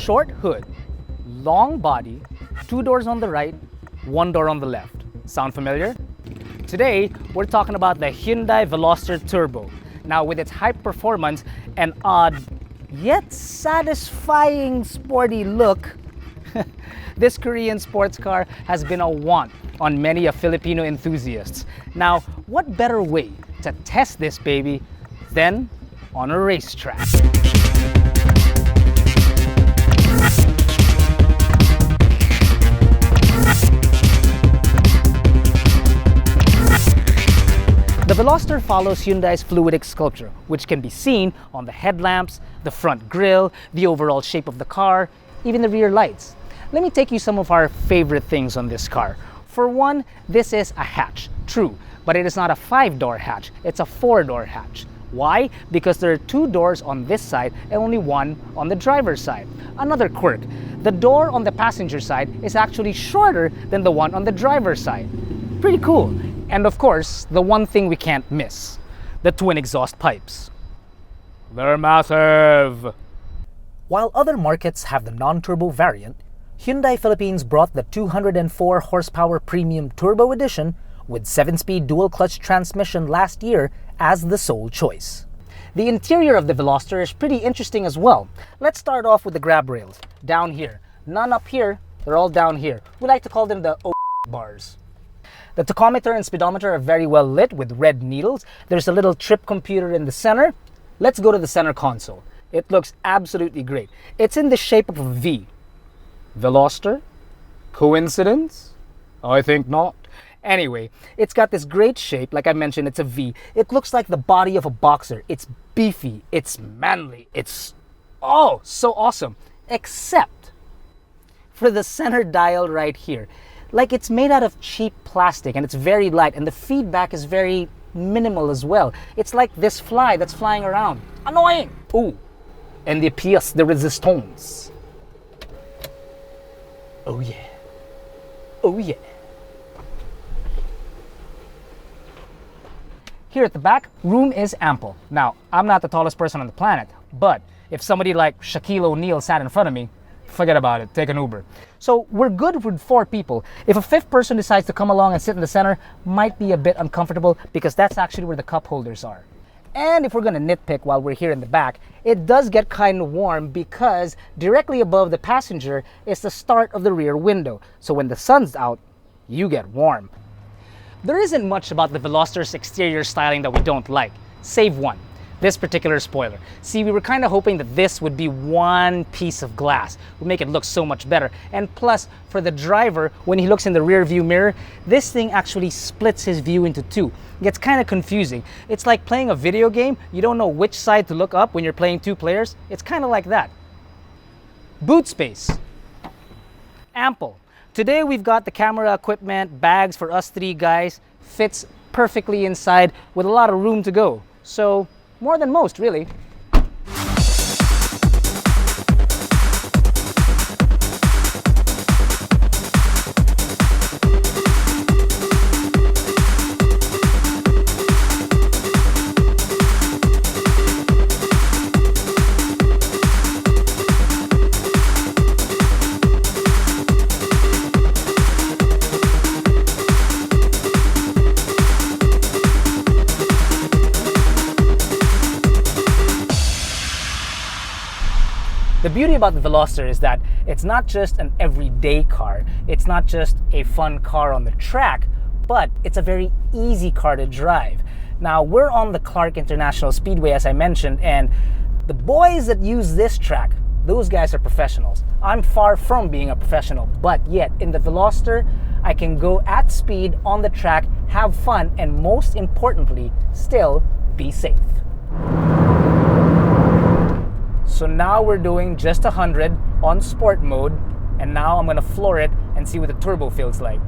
short hood, long body, 2 doors on the right, 1 door on the left. Sound familiar? Today, we're talking about the Hyundai Veloster Turbo. Now, with its high performance and odd yet satisfying sporty look, this Korean sports car has been a want on many of Filipino enthusiasts. Now, what better way to test this baby than on a racetrack? The Veloster follows Hyundai's fluidic sculpture, which can be seen on the headlamps, the front grille, the overall shape of the car, even the rear lights. Let me take you some of our favorite things on this car. For one, this is a hatch, true, but it is not a 5-door hatch, it's a 4-door hatch. Why? Because there are 2 doors on this side and only 1 on the driver's side. Another quirk, the door on the passenger side is actually shorter than the one on the driver's side. Pretty cool. And of course, the one thing we can't miss, the twin exhaust pipes. They're massive! While other markets have the non-turbo variant, Hyundai Philippines brought the 204 horsepower premium turbo edition with 7-speed dual-clutch transmission last year as the sole choice. The interior of the Veloster is pretty interesting as well. Let's start off with the grab rails, down here. None up here, they're all down here. We like to call them the bars. The tachometer and speedometer are very well lit with red needles. There's a little trip computer in the center. Let's go to the center console. It looks absolutely great. It's in the shape of a V. Veloster? Coincidence? I think not. Anyway, it's got this great shape. Like I mentioned, it's a V. It looks like the body of a boxer. It's beefy. It's manly. It's, oh, so awesome. Except for the center dial right here. Like it's made out of cheap plastic and it's very light and the feedback is very minimal as well. It's like this fly that's flying around. Annoying! Ooh, and the pièce de résistance. Oh yeah. Oh yeah. Here at the back, room is ample. Now, I'm not the tallest person on the planet, but if somebody like Shaquille O'Neal sat in front of me, forget about it, take an Uber. So we're good with 4 people. If a 5th person decides to come along and sit in the center, might be a bit uncomfortable because that's actually where the cup holders are. And if we're gonna nitpick while we're here in the back, it does get kind of warm because directly above the passenger is the start of the rear window. So when the sun's out, you get warm. There isn't much about the Veloster's exterior styling that we don't like, save one. This particular spoiler. See, we were kind of hoping that this would be one piece of glass. Would make it look so much better. And plus, for the driver, when he looks in the rear view mirror, this thing actually splits his view into 2. It gets kind of confusing. It's like playing a video game. You don't know which side to look up when you're playing 2 players. It's kind of like that. Boot space. Ample. Today we've got the camera equipment, bags for us 3 guys. Fits perfectly inside with a lot of room to go. So, more than most, really. The beauty about the Veloster is that it's not just an everyday car, it's not just a fun car on the track, but it's a very easy car to drive. Now, we're on the Clark International Speedway, as I mentioned, and the boys that use this track, those guys are professionals. I'm far from being a professional, but yet in the Veloster, I can go at speed on the track, have fun, and most importantly, still be safe. So now we're doing just 100 on sport mode, and now I'm gonna floor it and see what the turbo feels like.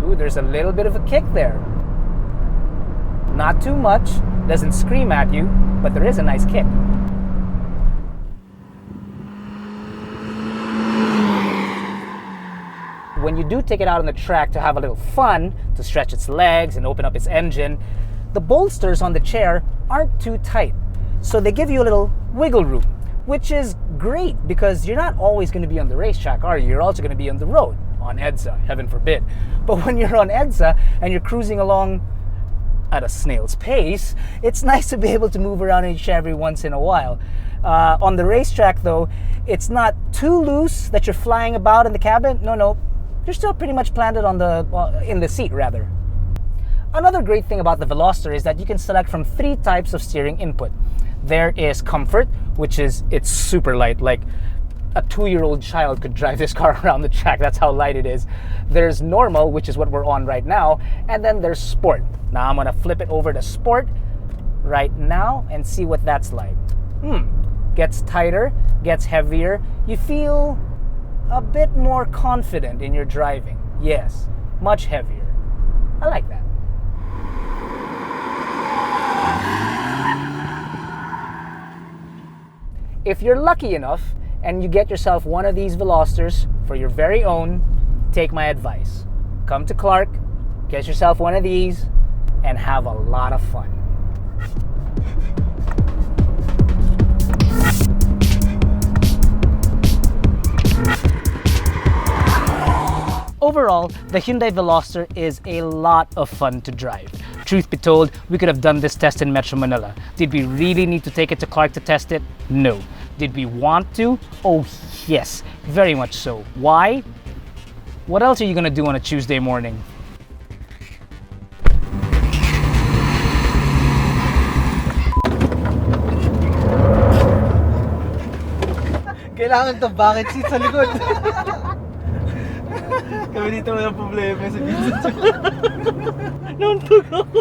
Ooh, there's a little bit of a kick there. Not too much, doesn't scream at you, but there is a nice kick. When you do take it out on the track to have a little fun, to stretch its legs and open up its engine, the bolsters on the chair aren't too tight. So they give you a little wiggle room, which is great because you're not always going to be on the racetrack, are you? You're also going to be on the road, on EDSA, heaven forbid. But when you're on EDSA and you're cruising along at a snail's pace, it's nice to be able to move around each every once in a while. On the racetrack though, it's not too loose that you're flying about in the cabin. No, you're still pretty much planted on in the seat rather. Another great thing about the Veloster is that you can select from 3 types of steering input. There is comfort, which is, it's super light, like a 2-year-old child could drive this car around the track. That's how light it is. There's normal, which is what we're on right now, and then there's sport. Now I'm gonna flip it over to sport right now and see what that's like. Gets tighter, gets heavier. You feel a bit more confident in your driving. Yes, much heavier. I like that. If you're lucky enough and you get yourself one of these Velosters for your very own, take my advice. Come to Clark, get yourself one of these, and have a lot of fun. Overall, the Hyundai Veloster is a lot of fun to drive. Truth be told, we could have done this test in Metro Manila. Did we really need to take it to Clark to test it? No. Did we want to? Oh yes, very much so. Why? What else are you gonna do on a Tuesday morning? Kailangan to bucket seat sa likod. Kami dito walang problema sa dito. Nauntog ako.